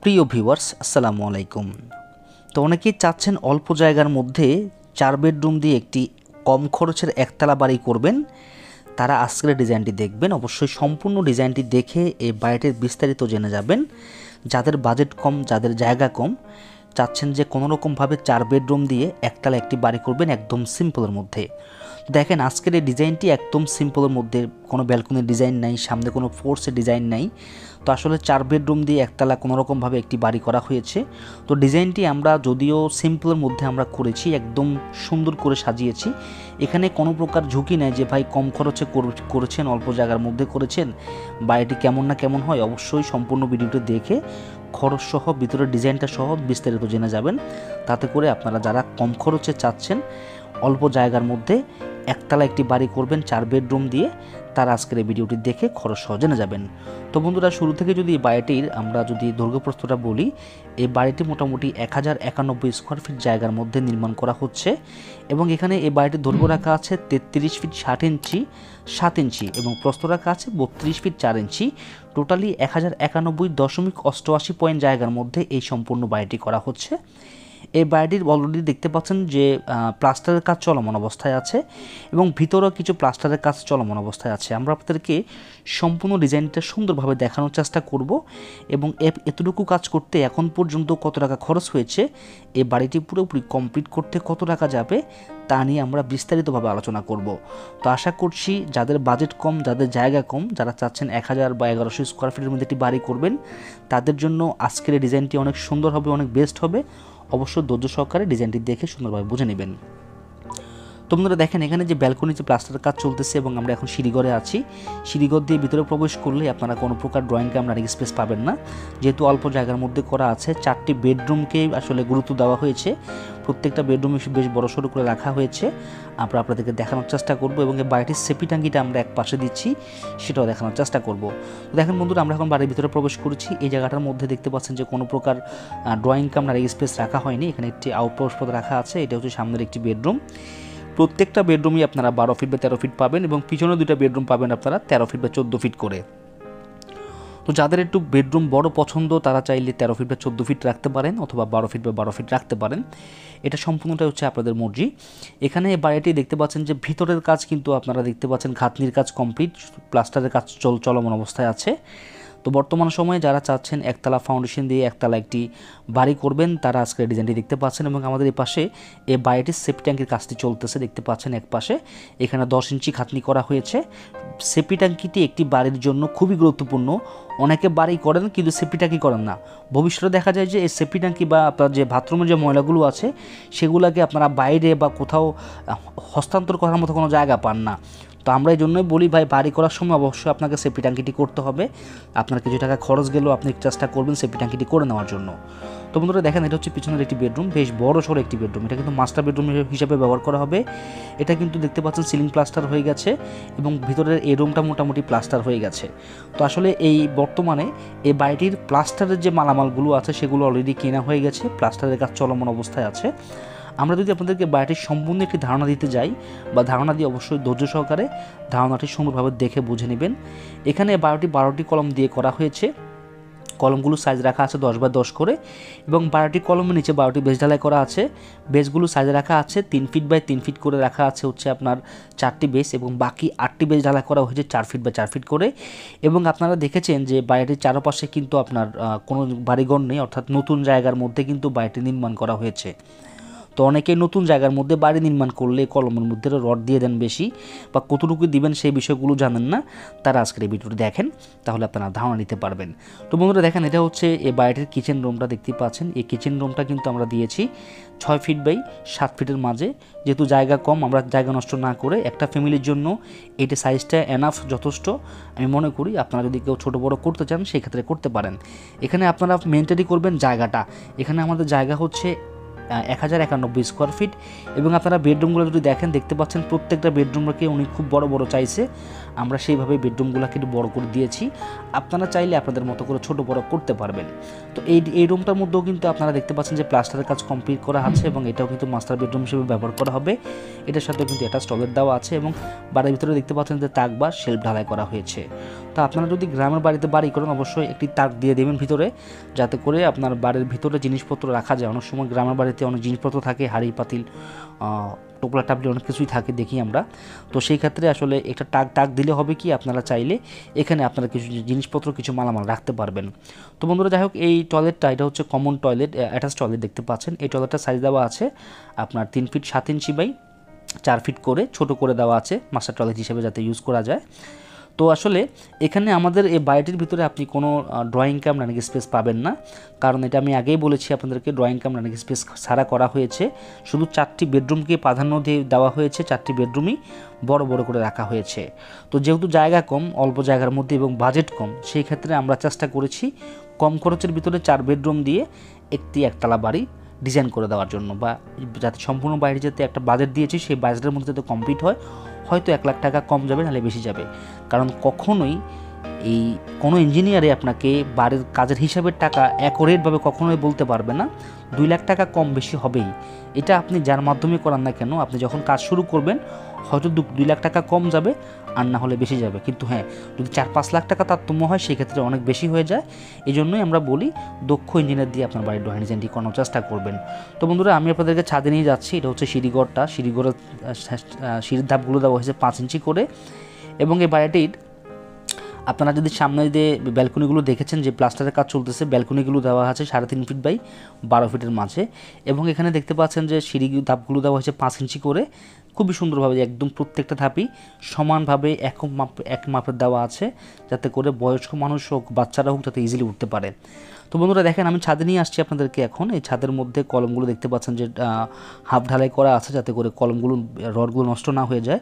প্রিয় ভিউয়ার্স আসসালামু আলাইকুম। তো অনেকেই চাচ্ছেন অল্প জায়গার মধ্যে 4 বেডরুম দিয়ে একটি কম খরচের একতলা বাড়ি করবেন। তারা আজকের ডিজাইনটি দেখবেন, অবশ্যই সম্পূর্ণ ডিজাইনটি দেখে এই বাড়িটির বিস্তারিত জেনে যাবেন। যাদের বাজেট কম, যাদের জায়গা কম, চাচ্ছেন যে কোনোরকমভাবে 4 বেডরুম দিয়ে একতলা একটি বাড়ি করবেন একদম সিম্পলের মধ্যে। দেখেন আজকের এই ডিজাইনটি একদম সিম্পলের মধ্যে, কোনো ব্যালকনির ডিজাইন নাই, সামনে কোনো ফোর্সের ডিজাইন নাই। তো আসলে 4 বেডরুম দিয়ে একতলা কোনোরকমভাবে একটি বাড়ি করা হয়েছে। তো ডিজাইনটি আমরা যদিও সিম্পলের মধ্যে আমরা করেছি, একদম সুন্দর করে সাজিয়েছি। এখানে কোনো প্রকার ঝুঁকি নেই যে ভাই কম খরচে করেছেন, অল্প জায়গার মধ্যে করেছেন, বাড়িটি কেমন না কেমন হয়। অবশ্যই সম্পূর্ণ ভিডিওটি দেখে খরচ সহ ভিতরের ডিজাইনটা সহ বিস্তারিত জেনে যাবেন। তাতে করে আপনারা যারা কম খরচে চাচ্ছেন অল্প জায়গার মধ্যে একতলা একটি বাড়ি করবেন 4 বেডরুম দিয়ে, তার আজকের এই ভিডিওটি দেখে খরচ সহ জেনে যাবেন। তো বন্ধুরা, শুরু থেকে যদি এই বাড়িটির আমরা যদি দৈর্ঘ্যপ্রস্থটা বলি, এই বাড়িটি মোটামুটি 1091 স্কোয়ার ফিট জায়গার মধ্যে নির্মাণ করা হচ্ছে। এবং এখানে এই বাড়িটির দৈর্ঘ্য রাখা আছে 33 ফিট 60 ইঞ্চি 7 ইঞ্চি এবং প্রস্থ রাখা আছে 32 ফিট 4 ইঞ্চি। টোটালি 1091.88 পয়েন্ট জায়গার মধ্যে এই সম্পূর্ণ বাড়িটি করা হচ্ছে। এই বাড়িটির অলরেডি দেখতে পাচ্ছেন যে প্লাস্টারের কাজ চলমান অবস্থায় আছে এবং ভিতরেও কিছু প্লাস্টারের কাজ চলমান অবস্থায় আছে। আমরা আপনাদেরকে সম্পূর্ণ ডিজাইনটা সুন্দরভাবে দেখানোর চেষ্টা করব এবং এতটুকু কাজ করতে এখন পর্যন্ত কত টাকা খরচ হয়েছে, এই বাড়িটি পুরোপুরি কমপ্লিট করতে কত টাকা যাবে তা নিয়ে আমরা বিস্তারিতভাবে আলোচনা করব। তো আশা করছি যাদের বাজেট কম, যাদের জায়গা কম, যারা চাচ্ছেন 1000 বা 1100 স্কোয়ার ফিটের মধ্যে একটি বাড়ি করবেন, তাদের জন্য আজকের এই ডিজাইনটি অনেক সুন্দর হবে, অনেক বেস্ট হবে। অবশ্যই ধৈর্য সহকারে ডিজাইনটি দেখে সুন্দরভাবে বুঝে নেবেন। তো বন্ধুরা দেখেন, এখানে যে ব্যালকনি যে প্লাস্টারের কাজ চলতেছে এবং আমরা এখন সিঁড়িঘরে আছি। সিঁড়িঘর দিয়ে ভিতরে প্রবেশ করলে আপনারা কোনো প্রকার ড্রয়িং কামরা স্পেস পাবেন না, যেহেতু অল্প জায়গার মধ্যে করা আছে। 4টি বেডরুমকে আসলে গুরুত্ব দেওয়া হয়েছে, প্রত্যেকটা বেডরুম বেশ বড়সড় করে রাখা হয়েছে। আমরা আপনাদেরকে দেখানোর চেষ্টা করব এবং এই বাড়িটির সেপি টাঙ্গিটা আমরা এক পাশে দিচ্ছি, সেটাও দেখানোর চেষ্টা করব। তো দেখেন বন্ধুরা, আমরা এখন বাড়ির ভিতরে প্রবেশ করেছি। এই জায়গাটার মধ্যে দেখতে পাচ্ছেন যে কোনো প্রকার ড্রয়িং কামরা স্পেস রাখা হয়নি। এখানে একটি আউটপোস্ট রাখা আছে, এটা হচ্ছে সামনের একটি বেডরুম। প্রত্যেকটা বেডরুমই আপনারা 12 ফিট বা 13 ফিট পাবেন এবং পিছনে 2টা বেডরুম পাবেন আপনারা 13 ফিট বা 14 ফিট করে। তো যাদের একটু বেডরুম বড় পছন্দ, তারা চাইলে 13 ফিট বা 14 ফিট রাখতে পারেন অথবা 12 ফিট বা 12 ফিট রাখতে পারেন। এটা সম্পূর্ণটা হচ্ছে আপনাদের মর্জি। এখানে বাড়িটি দেখতে পাচ্ছেন যে ভিতরের কাজ কিন্তু আপনারা দেখতে পাচ্ছেন ঘাতনির কাজ কমপ্লিট, প্লাস্টারের কাজ চলমান অবস্থায় আছে। তো বর্তমান সময়ে যারা চাচ্ছেন একতলা ফাউন্ডেশন দিয়ে একতলা একটি বাড়ি করবেন, তারা আজকের ডিজাইনটি দেখতে পাচ্ছেন। এবং আমাদের এই পাশে এই বাড়িটির সেপি ট্যাঙ্কির কাজটি চলতেছে, দেখতে পাচ্ছেন এক পাশে এখানে 10 ইঞ্চি খাতনি করা হয়েছে। সেপি ট্যাঙ্কিটি একটি বাড়ির জন্য খুবই গুরুত্বপূর্ণ। অনেকে বাড়ি করেন কিন্তু সেপি ট্যাঙ্কি করেন না। ভবিষ্যতে দেখা যায় যে এই সেপি ট্যাঙ্কি বা আপনার যে বাথরুমের যে ময়লাগুলো আছে, সেগুলোকে আপনারা বাইরে বা কোথাও হস্তান্তর করার মতো কোনো জায়গা পান না। তো আমরা এই জন্যই বলি ভাই, বাড়ি করার সময় অবশ্যই আপনাকে সেপি ট্যাঙ্কিটি করতে হবে। আপনার কিছু টাকা খরচ গেলেও আপনি চেষ্টা করবেন সেপি ট্যাঙ্কিটি করে নেওয়ার জন্য। তো বন্ধুরা দেখেন, এটা হচ্ছে পিছনের একটি বেডরুম, বেশ বড় সড়ো একটি বেডরুম। এটা কিন্তু মাস্টার বেডরুম হিসেবে ব্যবহার করা হবে। এটা কিন্তু দেখতে পাচ্ছেন সিলিং প্লাস্টার হয়ে গেছে এবং ভিতরের এই রুমটা মোটামুটি প্লাস্টার হয়ে গেছে। তো আসলে এই বর্তমানে এই বাড়িটির প্লাস্টারের যে মালামালগুলো আছে সেগুলো অলরেডি কেনা হয়ে গেছে, প্লাস্টারের কাজ চলমান অবস্থায় আছে। আমরা যদি আপনাদেরকে বাড়িটির সম্পূর্ণ একটি ধারণা দিতে যাই বা ধারণা দিয়ে অবশ্যই ধৈর্য সহকারে ধারণাটি সুন্দরভাবে দেখে বুঝে নেবেন। এখানে 12টি কলম দিয়ে করা হয়েছে। কলমগুলো সাইজ রাখা আছে 10 বাই 10 করে এবং 12টি কলমের নিচে 12টি বেজ ঢালাই করা আছে। বেজগুলো সাইজ রাখা আছে 3 ফিট বাই 3 ফিট করে রাখা আছে হচ্ছে আপনার 4টি বেজ এবং বাকি 8টি বেজ ঢালাই করা হয়েছে 4 ফিট বাই 4 ফিট করে। এবং আপনারা দেখেছেন যে বাড়িটির চারপাশে কিন্তু আপনার কোনো বাড়িঘর নেই, অর্থাৎ নতুন জায়গার মধ্যে কিন্তু বাড়িটি নির্মাণ করা হয়েছে। তো অনেকে নতুন জায়গার মধ্যে বাড়ি নির্মাণ করলে কলমের মধ্যে রড দিয়ে দেন বেশি, বা কতটুকু দিবেন সেই বিষয়গুলো জানেন না, তারা আজকের এই ভিডিওটি দেখেন, তাহলে আপনারা ধারণা নিতে পারবেন। তো বন্ধুরা দেখেন, এটা হচ্ছে এই বাড়িটির কিচেন রুমটা দেখতে পাচ্ছেন। এই কিচেন রুমটা কিন্তু আমরা দিয়েছি 6 ফিট বাই 7 ফিটের মাঝে, যেহেতু জায়গা কম, আমরা জায়গা নষ্ট না করে একটা ফ্যামিলির জন্য এটা সাইজটা এনাফ, যথেষ্ট আমি মনে করি। আপনারা যদি কেউ ছোটো বড়ো করতে চান সেক্ষেত্রে করতে পারেন। এখানে আপনারা মেনটেনই করবেন জায়গাটা। এখানে আমাদের জায়গা হচ্ছে 1091 স্কোয়ার ফিট। এবং আপনারা বেডরুমগুলো যদি দেখেন, দেখতে পাচ্ছেন প্রত্যেকটা বেডরুমকে উনি খুব বড় বড় চাইছে, আমরা সেইভাবে বেডরুমগুলোকে একটু বড় করে দিয়েছি। আপনারা চাইলে আপনাদের মতো করে ছোট বড় করতে পারবেন। তো এই রুমটার মধ্যেও কিন্তু আপনারা দেখতে পাচ্ছেন যে প্লাস্টারের কাজ কমপ্লিট করা আছে এবং এটাও কিন্তু মাস্টার বেডরুম হিসেবে ব্যবহার করা হবে। এটার সাথেও কিন্তু অ্যাটাচ টয়লেট দেওয়া আছে এবং বাড়ির ভিতরে দেখতে পাচ্ছেন যে তাক বা শেলফ ঢালাই করা হয়েছে। তো আপনারা যদি গ্রামের বাড়িতে বাড়ি করেন, অবশ্যই একটি তাক দিয়ে দেবেন ভিতরে, যাতে করে আপনার বাড়ির ভিতরে জিনিসপত্র রাখা যায়। অনেক সময় গ্রামের বাড়িতে অনেক জিনিসপত্র থাকে, হাঁড়ি পাতিল, টোপলা টাপলি অনেক কিছুই থাকে দেখি আমরা। তো সেই ক্ষেত্রে আসলে একটা টাক দিলে হবে কি, আপনারা চাইলে এখানে আপনারা কিছু জিনিসপত্র, কিছু মালামাল রাখতে পারবেন। তো বন্ধুরা, যাই হোক, এই টয়লেটটা এটা হচ্ছে কমন টয়লেট, অ্যাটাচ টয়লেট দেখতে পাচ্ছেন। এই টয়লেটটা সাইজ দেওয়া আছে আপনার 3 ফিট 7 ইঞ্চি বাই 4 ফিট করে, ছোট করে দেওয়া আছে মাস্টার টয়লেট হিসেবে যাতে ইউজ করা যায়। তো আসলে এখানে আমাদের এই বাড়িটির ভিতরে আপনি কোনো ড্রয়িং কাম রানিং স্পেস পাবেন না, কারণ এটা আমি আগেই বলেছি আপনাদেরকে, ড্রয়িং কাম রানিং স্পেস ছাড়া করা হয়েছে। শুধু 4টি বেডরুমকে প্রাধান্য দিয়ে দেওয়া হয়েছে, 4টি বেডরুমই বড় বড় করে রাখা হয়েছে। তো যেহেতু জায়গা কম, অল্প জায়গার মধ্যে এবং বাজেট কম, সেই ক্ষেত্রে আমরা চেষ্টা করেছি কম খরচের ভিতরে 4 বেডরুম দিয়ে একটি একতলা বাড়ি ডিজাইন করে দেওয়ার জন্য, বা যাতে সম্পূর্ণ বাড়ি যাতে একটা বাজেট দিয়েছি সেই বাজেটের মধ্যে যাতে কমপ্লিট হয়। হয়তো 1 লাখ টাকা কম যাবে, নাহলে বেশি যাবে, কারণ কখনোই এই কোনো ইঞ্জিনিয়ারে আপনাকে বাড়ির কাজের হিসাবের টাকা অ্যাকুরেটভাবে কখনোই বলতে পারবে না। 2 লাখ টাকা কম বেশি হবেই, এটা আপনি যার মাধ্যমে করান না কেন, আপনি যখন কাজ শুরু করবেন হয়তো 2 লাখ টাকা কম যাবে, আর না হলে বেশি যাবে। কিন্তু হ্যাঁ, যদি 4-5 লাখ টাকা তারতম্য হয় সেক্ষেত্রে অনেক বেশি হয়ে যায়। এই জন্যই আমরা বলি দক্ষ ইঞ্জিনিয়ার দিয়ে আপনার বাড়ির ড্রয়িং ডিজাইনটি করানোর চেষ্টা করবেন। তো বন্ধুরা, আমি আপনাদেরকে ছাদে নিয়ে যাচ্ছি। এটা হচ্ছে সিঁড়িঘরটা, সিঁড়ির ধাপগুলো দেওয়া হয়েছে 5 ইঞ্চি করে। এবং এই বাড়িটির আপনারা যদি সামনে যে ব্যালকনিগুলো দেখেছেন যে প্লাস্টারের কাজ চলতেছে, ব্যালকনিগুলো দেওয়া আছে 3.5 ফিট বাই 12 ফিটের মাঝে। এবং এখানে দেখতে পাচ্ছেন যে সিঁড়ি ধাপগুলো দেওয়া হয়েছে 5 ইঞ্চি করে, খুবই সুন্দরভাবে, একদম প্রত্যেকটা ধাপই সমানভাবে এক মাপের দেওয়া আছে, যাতে করে বয়স্ক মানুষ হোক, বাচ্চারা হোক, যাতে ইজিলি উঠতে পারে। তো বন্ধুরা দেখেন, আমি ছাদে নিয়ে আসছি আপনাদেরকে এখন। এই ছাদের মধ্যে কলমগুলো দেখতে পাচ্ছেন যে হাফ ঢালাই করা আছে, যাতে করে কলমগুলো, রডগুলো নষ্ট না হয়ে যায়।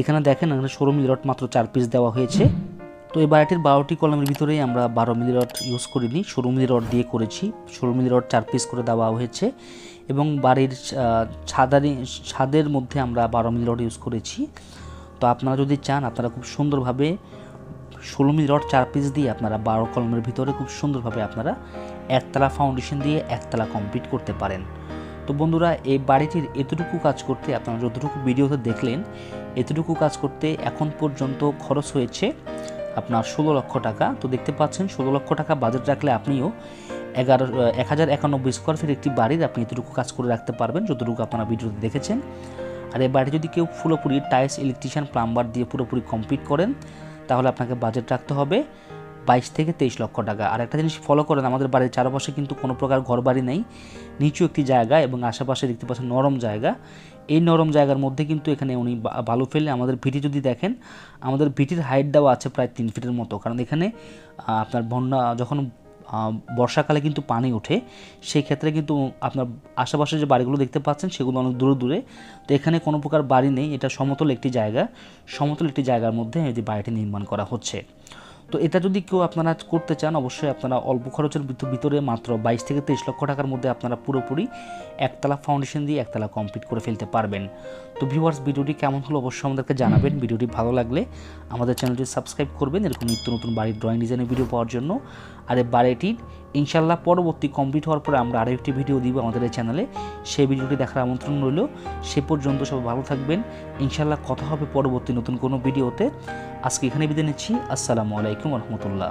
এখানে দেখেন, এখানে 16 মিলি রড মাত্র 4 পিস দেওয়া হয়েছে। তো এই বাড়িটির 12টি কলমের ভিতরেই আমরা 12 মিলি রড ইউজ করিনি, 16 মিলি রড দিয়ে করেছি। 16 মিলি রড 4 পিস করে দেওয়া হয়েছে। এবং বাড়ির ছাদের মধ্যে আমরা 12 মিলি রড ইউজ করেছি। তো আপনারা যদি চান, আপনারা খুব সুন্দরভাবে 16 মিলি রড 4 পিস দিয়ে আপনারা 12 কলমের ভিতরে খুব সুন্দরভাবে আপনারা একতলা ফাউন্ডেশন দিয়ে একতলা কমপ্লিট করতে পারেন। তো বন্ধুরা, এই বাড়িটির এতটুকু কাজ করতে, আপনারা যতটুকু ভিডিওতে দেখলেন, এতটুকু কাজ করতে এখন পর্যন্ত খরচ হয়েছে আপনার 16 লক্ষ টাকা। তো দেখতে পাচ্ছেন, 16 লক্ষ টাকা বাজেট রাখলে আপনিও 1091 স্কোয়ার ফিট একটি বাড়ির আপনি এতটুকু কাজ করে রাখতে পারবেন, যতটুকু আপনারা ভিডিওতে দেখেছেন। আর এই বাড়ি যদি কেউ পুরোপুরি টাইলস, ইলেকট্রিশিয়ান, প্লাম্বার দিয়ে পুরোপুরি কমপ্লিট করেন, তাহলে আপনাকে বাজেট রাখতে হবে 22 থেকে 23 লক্ষ টাকা। আর একটা জিনিস ফলো করেন, আমাদের বাড়ির চারপাশে কিন্তু কোনো প্রকার ঘরবাড়ি নেই, নিচু একটি জায়গা এবং আশেপাশে দেখতে পাচ্ছেন নরম জায়গা। এই নরম জায়গার মধ্যে কিন্তু এখানে উনি বালু ফেলে, আমাদের ভিটি যদি দেখেন, আমাদের ভিটির হাইট দেওয়া আছে প্রায় 3 ফিটের মতো, কারণ এখানে আপনার বন্যা যখন বর্ষাকালে কিন্তু পানি ওঠে, সেই ক্ষেত্রে কিন্তু আপনার আশেপাশে যে বাড়িগুলো দেখতে পাচ্ছেন সেগুলো অনেক দূরে দূরে। তো এখানে কোনো প্রকার বাড়ি নেই, এটা সমতল একটি জায়গা, সমতল একটি জায়গার মধ্যে এই বাড়িটি নির্মাণ করা হচ্ছে। তো এটা যদি কেউ আপনারা করতে চান, অবশ্যই আপনারা অল্প খরচের ভিতরে মাত্র 22 থেকে 23 লক্ষ টাকার মধ্যে আপনারা পুরোপুরি একতলা ফাউন্ডেশন দিয়ে একতলা কমপ্লিট করে ফেলতে পারবেন। তো ভিউয়ার্স, ভিডিওটি কেমন হলো অবশ্যই আমাদেরকে জানাবেন। ভিডিওটি ভালো লাগলে আমাদের চ্যানেলটি সাবস্ক্রাইব করবেন এরকম নিত্য নতুন বাড়ির ড্রয়িং ডিজাইনের ভিডিও পাওয়ার জন্য। আর এই বাড়িটির ইনশাল্লাহ পরবর্তী কমপ্লিট হওয়ার পরে আমরা আরও একটি ভিডিও দিব আমাদের এই চ্যানেলে, সেই ভিডিওটি দেখার আমন্ত্রণ রইল। সে পর্যন্ত সবাই ভালো থাকবেন। ইনশাল্লাহ কথা হবে পরবর্তী নতুন কোনো ভিডিওতে। আজকে এখানে বিদায় নিচ্ছি। আসসালামু আলাইকুম রহমতুল্লাহ।